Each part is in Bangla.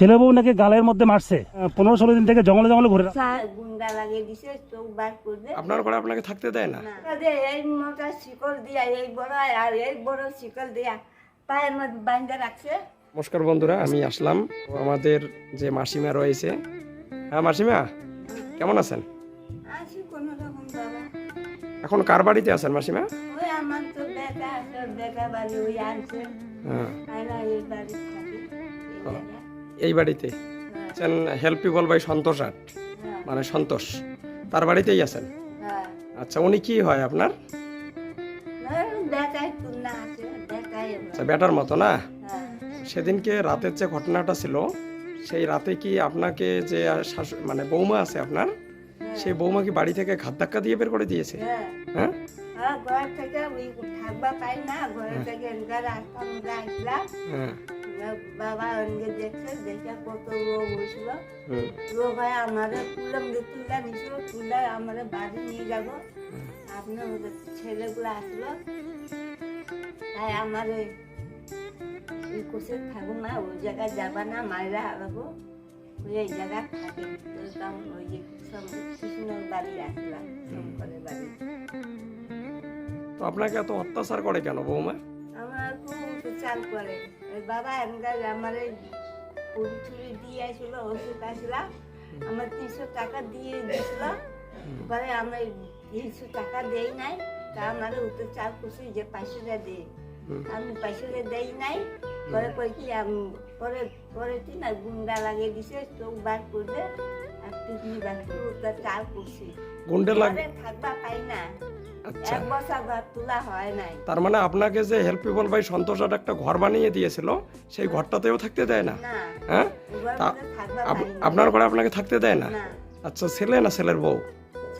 ছেলে বউ নাকি গালের মধ্যে মারছে 15-16 দিন থেকে জঙ্গলে জঙ্গলে ঘুরে গুন্ডা লাগিয়ে দিছে, চোখ বার করবে আপনার ঘরে আপনাকে থাকতে দেয় না? এই মোটা শিকল দিয়া, এই বড় আর এই বড় শিকল দিয়া পায়ের মধ্যে বাঁধা রাখছে। নমস্কার বন্ধুরা, আমি আসলাম। আমাদের যে মাসিমা রয়েছে, হ্যাঁ মাসিমা কেমন আছেন? আসি কোনো রকম বাবা। এখন কার বাড়িতে আছেন মাসিমা? ওই আমার তো বেটা আছে, বেটা বাড়ি ওই আনছে, হ্যাঁ, আয়না এই বাড়ি থাকি এই জায়গায়। এই বাড়িতে আছেন। হেল্প পিপল বাই সন্তোষ আট, হ্যাঁ, মানে সন্তোষ, তার বাড়িতেই আছেন। হ্যাঁ। আচ্ছা, উনি কি হয় আপনার? বেটাই তুলনা আছে, বেটাই আচ্ছা, বেটার মতো না? হ্যাঁ। সেদিনকে রাতের যে ঘটনাটা ছিল, সেই রাতে কি আপনাকে যে মানে বৌমা আছে আপনার, সেই বৌমা কি বাড়ি থেকে ঘাত ধাক্কা দিয়ে বের করে দিয়েছে? হ্যাঁ, হ্যাঁ, হ্যাঁ, ঘর থেকে ওই থাকবা পাই না, ঘর থেকে রাস্তার মধ্যে আসলাম। হ্যাঁ, বাবা অঙ্গে দেখছে, দেখে কত রোগ হয়েছিল। হুম, রোগ হয় আমাদের তুলাম তুলা নিছিল, তুলা আমাদের বাড়ি নিয়ে যাব। আপনার ওদের ছেলেগুলো আসলো, তাই আমার এই কোষে থাকুন না, ওই জায়গায় যাবা না, মায়েরা হারাবো, ওই এই জায়গায় থাকে। ওই যে কৃষ্ণর বাড়ি আসলাম, শঙ্করের বাড়ি। তো আপনাকে এত অত্যাচার করে কেন বৌমা? আমার খুব চাল করে। ওই বাবা এমগার আমার পুরি ছুরি দিয়ে আসলো, ওষুধ আসলাম, আমার 300 টাকা দিয়ে দিয়েছিল। পরে আমরা 300 টাকা দেই নাই, তা আমার উত্তর চাল খুশি যে 500 দেয়, আমি 500 দেই নাই। পরে কই কি পরে পরে কি না গুন্ডা লাগিয়ে দিছে, চোখ বার করবে আর কিডনি বার করে উত্তর চাল খুশি গুন্ডে লাগে? থাকবা পাই না, আচ্ছা, 1 বছর ঘর তোলা হয় নাই। তার মানে আপনাকে যে হেল্প পিপল বাই সন্তোষ আট একটা ঘর বানিয়ে দিয়েছিল, সেই ঘরটাতেও থাকতে দেয় না? না, হ্যাঁ, ঘর তা মধ্যে থাকবা পাই না। আপনার ঘরে আপনাকে থাকতে দেয় না? না, আচ্ছা, ছেলে না ছেলের বউ?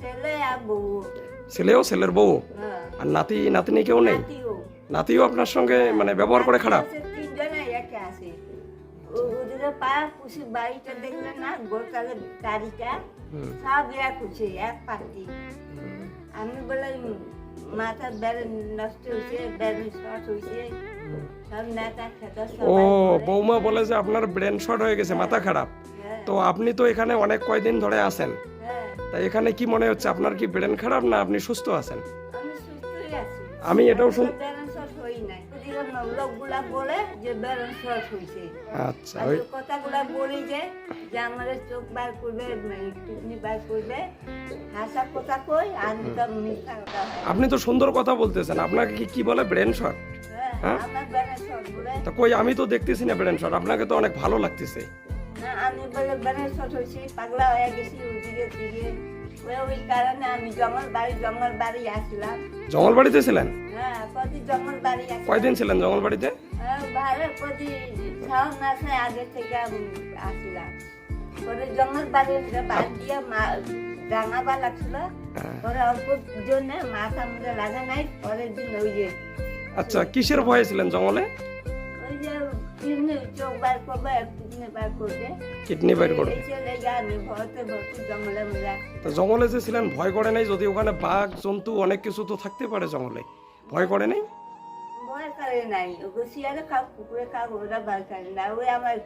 ছেলে আর বউ। ছেলেও ছেলের বউ? হ্যাঁ, আর নাতি নাতনি কেউ নেই? নাতিও। নাতিও আপনার সঙ্গে মানে ব্যবহার করে খারাপ? তিনজনে একে আছে। ওদের পা খুশি বাড়িটা দেখলে না, গোটালে গাড়িটা সব এক খুশি, এক পার্টি। আমি বলে মাথা বেড়ে নষ্ট হয়েছে, বেড়ে শর্ট হয়েছে, সব নেতা খেতা ও, সবাই। বৌমা বলে যে আপনার ব্রেন শর্ট হয়ে গেছে, মাথা খারাপ। হ্যাঁ, তো আপনি তো এখানে অনেক কয়দিন ধরে আছেন, হ্যাঁ, তাই এখানে কি মনে হচ্ছে আপনার কি ব্রেন খারাপ না আপনি সুস্থ আছেন? আমি সুস্থই আছি। আমি এটাও শুন বেড়ে শর্ট হই নাই। লোকগুলা বলে যে বেড়ে শর্ট হয়েছে। আচ্ছা, আর ওই যে কথাগুলা বলি যে আমাদের চোখ বার করবে, কিডনি বার করবে, হাসা কথা কই, আমি তো মিথ্যা কথা হয়। আপনি তো সুন্দর কথা বলতেছেন, আপনাকে কি কি বলে ব্রেন শর্ট? হ্যাঁ, আমার বেড়ে শর্ট বলে তা কই, আমি তো দেখতেছি না ব্রেন শর্ট, আপনাকে তো অনেক ভালো লাগতেছে। না, আমি বলে বেড়ে শর্ট হয়েছি, পাগলা হয়ে গেছি ওদিকে দিকে। ওই কারণে আমি জঙ্গল বাড়ি আসলাম। জঙ্গল বাড়িতে ছিলেন? হ্যাঁ, প্রতি জঙ্গল বাড়ি আসলাম। কয়দিন ছিলেন জঙ্গল বাড়িতে? ভালো প্রতি 6 মাসে আগে থেকে আমি আসলাম। পরে জঙ্গল বাড়ির বাদ দিয়ে রাঙাবা লাগছিল, পরে অল্প জন্য মাথা মুখে লাগা নাই। পরের দিন ওই যে আচ্ছা, কিসের ভয়ে ছিলেন জঙ্গলে? ওই যে কিডনি চোখ বার করবে, কিডনি বার করবে, কিডনি বাইর করে? এই চলে গিয়ে আমি ভরতে জঙ্গলে মজা। তা জঙ্গলে যে ছিলেন ভয় করে নাই? যদি ওখানে বাঘ জন্তু অনেক কিছু তো থাকতে পারে জঙ্গলে, ভয় করে নাই? ভয় করে নাই, ওগুলো শিয়ালে খাও, কুকুরে খাও, ওরা ভয় করে না। ওই আমার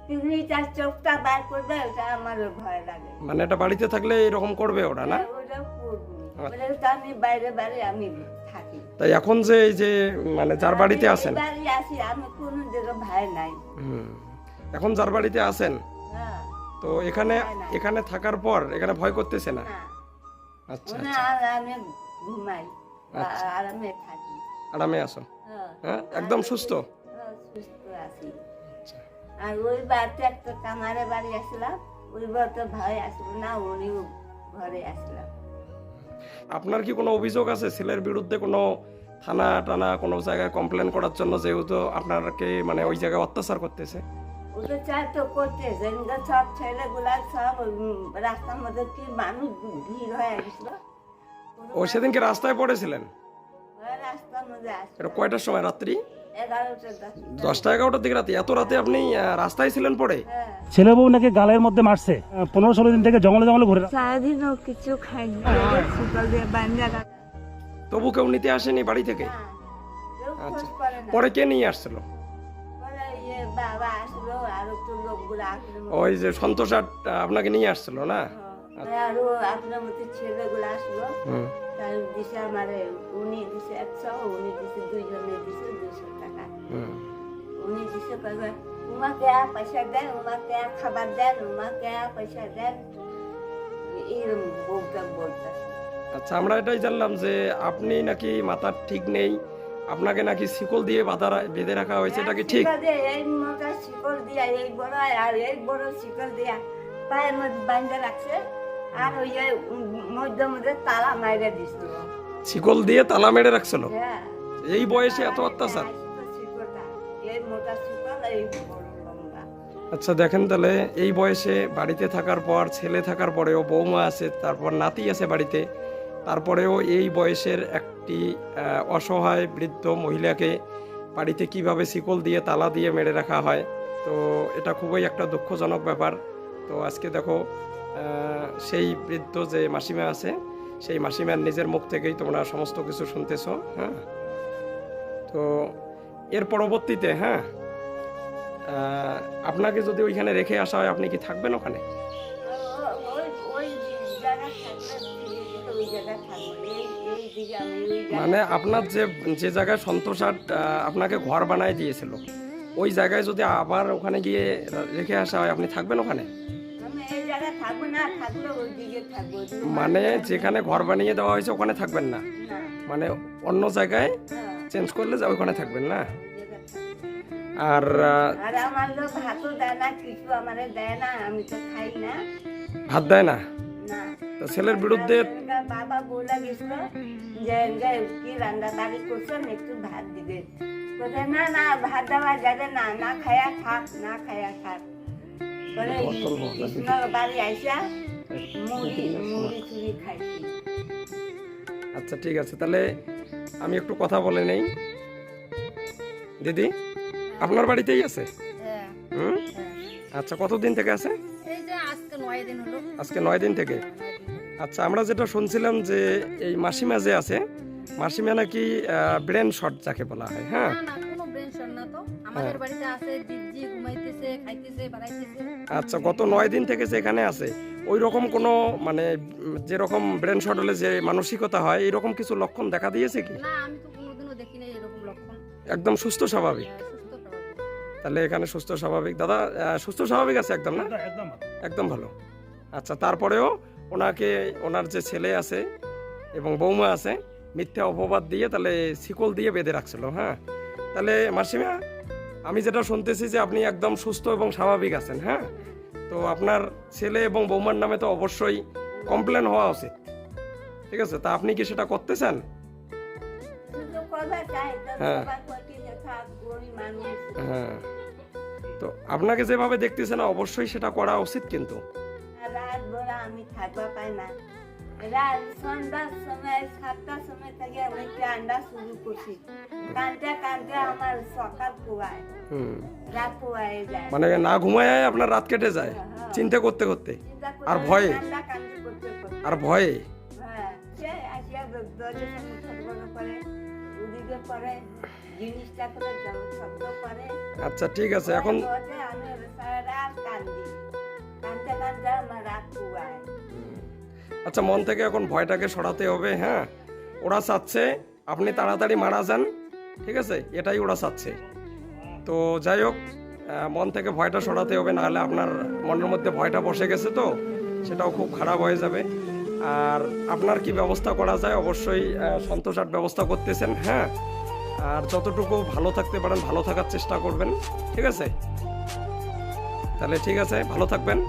কিডনিটা চোখটা বার করবে, ওটা আমারও ভয় লাগে। মানে এটা বাড়িতে থাকলে এরকম করবে ওরা, না? ওটা করবো, ওটা তো আমি বাইরে বাইরে আমি থাকি। তাই এখন যে এই যে মানে যার বাড়িতে আছেন, আমি বাড়ি আসি, আমি কোনো জায়গায় ভয় নাই। এখন যার বাড়িতে আছেন, হ্যাঁ, তো এখানে এখানে থাকার পর এখানে ভয় করতেছে না? না, আচ্ছা, ওখানে আমি ঘুমাই, আরামে থাকি। আরামে আসো? হ্যাঁ, হ্যাঁ, একদম সুস্থ? হ্যাঁ, সুস্থ আছি। আর ওই বাড়িতে একটা কামারে বাড়ি আসলাম, ওই বাড়িতে ভয় আসলো না, উনিও ঘরে আসলাম। আপনার কি কোনো অভিযোগ আছে ছেলের বিরুদ্ধে, কোনো থানা টানা কোনো জায়গায় কমপ্লেন করার জন্য, যেহেতু আপনাকে মানে ওই জায়গায় অত্যাচার করতেছে? ওদের চাই তো করতেছে, সব ছেলেগুলা সব রাস্তার মধ্যে কি মানুষ ভিড় হয়ে গেছিল। ও সেদিনকে রাস্তায় পড়েছিলেন? রাস্তার মধ্যে আসলো এটা কয়টার সময়? রাত্রি 11টা 10টা 11টার দিকে রাতে? এত রাতে আপনি রাস্তায় ছিলেন পড়ে? হ্যাঁ, ছেলে বউ নাকি গালের মধ্যে মারছে 15-16 দিন থেকে জঙ্গলে জঙ্গলে ঘুরে সারাদিনও কিছু খাইনি, সকাল দিয়ে বান্ধা রাখা। তবু কেউ নিতে আসেনি বাড়ি থেকে? না, কেউ খোঁজ আচ্ছা, করে না। পরে কে নিয়ে আসছিল? পরে বাবা আসলো, আরো তো লোকগুলো আপনার মতো ওই যে সন্তোষ আট আপনাকে নিয়ে আসছিল না? আরো আপনার মতো ছেলেগুলো আসলো, হুম। তার দিছে আমারে, উনি দিছে 100, উনি দিছে, দুইজনে দিছে 200 টাকা। হুম। উনি দিছে কবে উমাকে পয়সা দেন, উমাকে খাবার দেন, উমাকে পয়সা দেন, এরকম বলতে বলতে। আচ্ছা, আমরা এটাই জানলাম যে আপনি নাকি মাথার ঠিক নেই, আপনাকে নাকি শিকল দিয়ে বেঁধে রাখা হয়েছে, এটা কি ঠিক? শিকল দিয়ে, এই মোটা শিকল দিয়া, এই বড় আর এই বড় শিকল দিয়া পায়ের মধ্যে বাঁধে রাখছে, আর ওই যে মধ্যে মধ্যে তালা মাইরে দিছিল। শিকল দিয়ে তালা মেরে রাখছিল? হ্যাঁ, এই বয়সে এত অত্যাচার? শিকলটা এই মোটা শিকল, এই বড় লম্বা। আচ্ছা দেখেন, তাহলে এই বয়সে বাড়িতে থাকার পর, ছেলে থাকার পরেও, বৌমা আছে, তারপর নাতি আছে বাড়িতে, তারপরেও এই বয়সের একটি অসহায় বৃদ্ধ মহিলাকে বাড়িতে কিভাবে শিকল দিয়ে তালা দিয়ে মেরে রাখা হয়, তো এটা খুবই একটা দুঃখজনক ব্যাপার। তো আজকে দেখো সেই বৃদ্ধ যে মাসিমা আছে, সেই মাসিমার নিজের মুখ থেকেই তোমরা সমস্ত কিছু শুনতেছো। হ্যাঁ, তো এর পরবর্তীতে হ্যাঁ, আপনাকে যদি ওইখানে রেখে আসা হয়, আপনি কি থাকবেন ওখানে? ওই ওই জায়গা থাকলে ওই জায়গা থাকবো, এই দিকে আমি ওই জায়গা। মানে আপনার যে যে জায়গায় সন্তোষ আট আপনাকে ঘর বানায় দিয়েছিল, ওই জায়গায় যদি আবার ওখানে গিয়ে রেখে আসা হয়, আপনি থাকবেন ওখানে? আমি এই জায়গা থাকবো না, থাকলে ওই দিকে থাকবো। মানে যেখানে ঘর বানিয়ে দেওয়া হয়েছে ওখানে থাকবেন না, না, মানে অন্য জায়গায় হ্যাঁ, চেঞ্জ করলে যা ওখানে থাকবেন না? জায়গা থাকবো। আর আর আমার লোক ভাতও দেয় না, কিছু আমারে দেয় না, আমি তো খাই না। ভাত দেয় না? না, তো ছেলের বিরুদ্ধে বাবা বলে গেছিল যে কি রান্না বাড়ি করছেন, একটু ভাত দিবে। কোথায় না না, ভাত দেওয়া যাবে না, না খায়া থাক, না খায়া থাক। পরে কৃষ্ণর বাড়ি আইসা মুড়ি মুড়ি চুড়ি খাইছি। আচ্ছা ঠিক আছে, তাহলে আমি একটু কথা বলে নেই। দিদি, আপনার বাড়িতেই আছে? হ্যাঁ, হুম। হ্যাঁ। আচ্ছা, কতদিন থেকে আছে? এই যে আজকে 9 দিন হলো। আজকে 9 দিন থেকে। আচ্ছা, আমরা যেটা শুনছিলাম যে এই মাসিমা যে আছে, মাসিমা নাকি ব্রেন শট যাকে বলা হয়, হ্যাঁ? না না, কোনো ব্রেন শট না তো। আমাদের বাড়িতে আছে, দিদি ঘুমাইতেছে, খাইতেছে, বাড়াইতেছে। আচ্ছা, গত 9 দিন থেকে যে এখানে আছে, ওই রকম কোনো মানে যেরকম ব্রেন শট হলে যে মানসিকতা হয়, এরকম কিছু লক্ষণ দেখা দিয়েছে কি? না, আমি তো কোনোদিনও দেখি নাই এরকম লক্ষণ। একদম সুস্থ স্বাভাবিক? সুস্থ স্বাভাবিক। তাহলে এখানে সুস্থ স্বাভাবিক দাদা, সুস্থ স্বাভাবিক আছে একদম, না? একদম একদম ভালো। আচ্ছা, তারপরেও ওনাকে, ওনার যে ছেলে আছে এবং বৌমা আছে, মিথ্যা অপবাদ দিয়ে তাহলে শিকল দিয়ে বেঁধে রাখছিল। হ্যাঁ, তাহলে মাসিমা, আমি যেটা শুনতেছি যে আপনি একদম সুস্থ এবং স্বাভাবিক আছেন। হ্যাঁ, তো আপনার ছেলে এবং বৌমার নামে তো অবশ্যই কমপ্লেন হওয়া উচিত, ঠিক আছে? তা আপনি কি সেটা করতে চান? শুধু কথা চাই, তো হ্যাঁ। সবার প্রতি যথা গরিব মানুষ। হ্যাঁ, তো আপনাকে যেভাবে দেখতেছেন অবশ্যই সেটা করা উচিত, কিন্তু রাত ভোর আমি থাকবা পাই না। রাত সন্ধ্যার সময় 7টার সময় থেকে আমি কান্দা শুরু করছি। কান্দতে কান্দতে আমার সকাল পোয়ায়, হুম, রাত পোয়ায় যায়। মানে না ঘুমায় আপনার রাত কেটে যায় চিন্তা করতে করতে, চিন্তা করে আর ভয়ে? কান্দা কান্দি করতে করতে। আর ভয়ে? হ্যাঁ, সে আসিয়া দরজা সামনে ছটফট করে, ওদিকে করে, জিনিসটা করে শব্দ করে। আচ্ছা ঠিক আছে, এখন দরজায় আমি সারা রাত কান্দি, কান্দতে কান্দতে আমার রাত পোয়ায়। আচ্ছা, মন থেকে এখন ভয়টাকে সরাতে হবে। হ্যাঁ, ওরা চাচ্ছে আপনি তাড়াতাড়ি মারা যান, ঠিক আছে? এটাই ওরা চাচ্ছে। তো যাই হোক, মন থেকে ভয়টা সরাতে হবে, নাহলে আপনার মনের মধ্যে ভয়টা বসে গেছে, তো সেটাও খুব খারাপ হয়ে যাবে। আর আপনার কি ব্যবস্থা করা যায়, অবশ্যই সন্তোষ আট ব্যবস্থা করতেছেন। হ্যাঁ, আর যতটুকু ভালো থাকতে পারেন ভালো থাকার চেষ্টা করবেন, ঠিক আছে? তাহলে ঠিক আছে, ভালো থাকবেন।